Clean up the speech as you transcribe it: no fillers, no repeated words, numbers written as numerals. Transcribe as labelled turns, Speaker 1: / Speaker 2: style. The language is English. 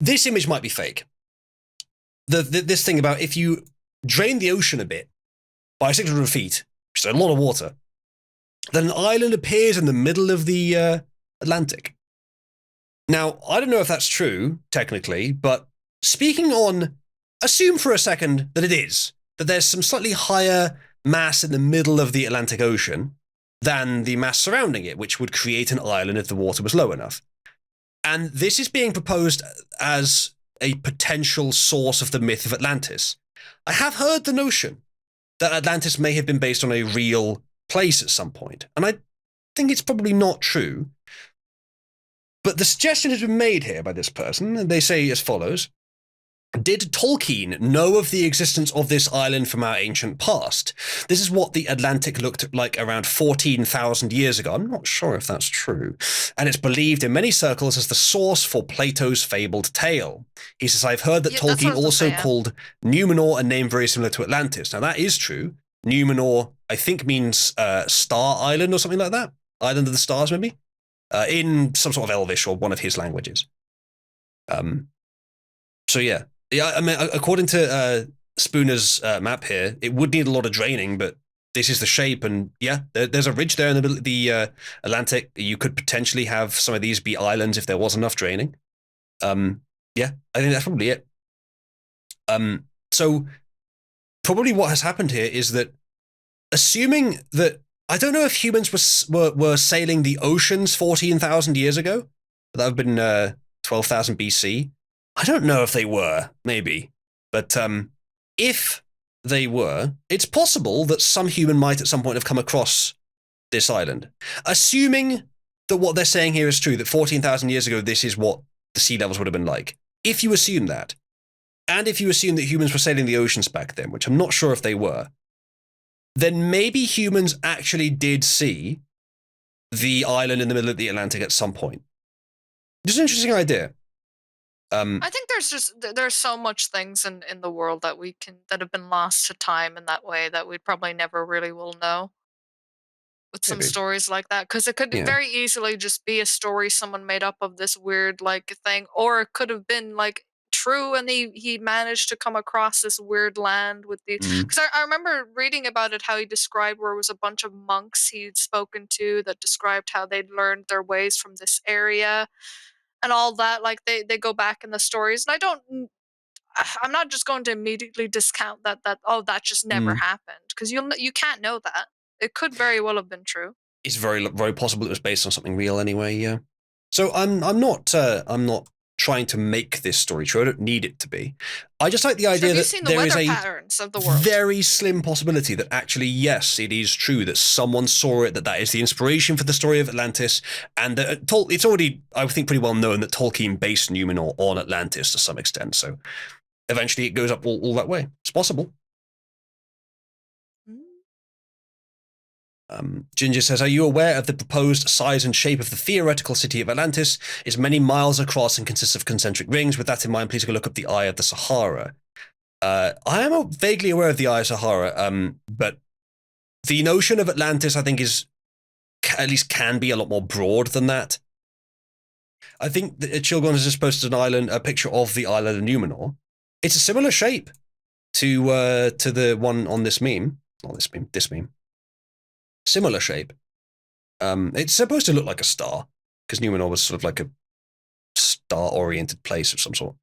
Speaker 1: this image might be fake. This thing about if you drain the ocean a bit by 600 feet, which is a lot of water, then an island appears in the middle of the Atlantic. Now, I don't know if that's true, technically, but speaking on, assume for a second that it is, that there's some slightly higher mass in the middle of the Atlantic Ocean than the mass surrounding it, which would create an island if the water was low enough. And this is being proposed as a potential source of the myth of Atlantis. I have heard the notion that Atlantis may have been based on a real place at some point, and I think it's probably not true. But the suggestion has been made here by this person, and they say as follows. Did Tolkien know of the existence of this island from our ancient past? This is what the Atlantic looked like around 14,000 years ago. I'm not sure if that's true. And it's believed in many circles as the source for Plato's fabled tale. He says, I've heard that Tolkien also called Numenor a name very similar to Atlantis. Now, that is true. Numenor, I think, means Star Island or something like that. Island of the Stars, maybe? In some sort of Elvish or one of his languages. So, yeah. Yeah, I mean, according to Spooner's map here, it would need a lot of draining, but this is the shape, and yeah, there's a ridge there in the middle of the Atlantic. You could potentially have some of these be islands if there was enough draining. Yeah, I think that's probably it. So probably what has happened here is that, assuming that, I don't know if humans were sailing the oceans 14,000 years ago. That would have been 12,000 BC. I don't know if they were, maybe. But if they were, it's possible that some human might at some point have come across this island. Assuming that what they're saying here is true, that 14,000 years ago, this is what the sea levels would have been like. If you assume that, and if you assume that humans were sailing the oceans back then, which I'm not sure if they were, then maybe humans actually did see the island in the middle of the Atlantic at some point. It's an interesting idea.
Speaker 2: I think there's so much things in the world that that have been lost to time in that way that we probably never really will know with some
Speaker 1: Maybe.
Speaker 2: stories like that, because it could very easily just be a story someone made up of this weird like thing, or it could have been like true and he managed to come across this weird land with the, because I remember reading about it, how he described where it was a bunch of monks he'd spoken to that described how they'd learned their ways from this area and all that. Like they go back in the stories, and I'm not just going to immediately discount that that just never happened, because you can't know that. It could very well have been true.
Speaker 1: It's very, very possible it was based on something real anyway. Yeah. So I'm not trying to make this story true. I don't need it to be. I just like the idea that there is a
Speaker 2: patterns of the world.
Speaker 1: Very slim possibility that actually, yes, it is true that someone saw it, that is the inspiration for the story of Atlantis, and that it's already, I think, pretty well known that Tolkien based Numenor on Atlantis to some extent. So eventually it goes up all that way. It's possible. Ginger says, are you aware of the proposed size and shape of the theoretical city of Atlantis? It's many miles across and consists of concentric rings. With that in mind, please go look up the Eye of the Sahara. I am vaguely aware of the Eye of Sahara, but the notion of Atlantis, I think, at least can be a lot more broad than that. I think that Chilgon has just posted a picture of the island of Numenor. It's a similar shape to the one on this meme. Not this meme. Similar shape. It's supposed to look like a star, because Numenor was sort of like a star-oriented place of some sort.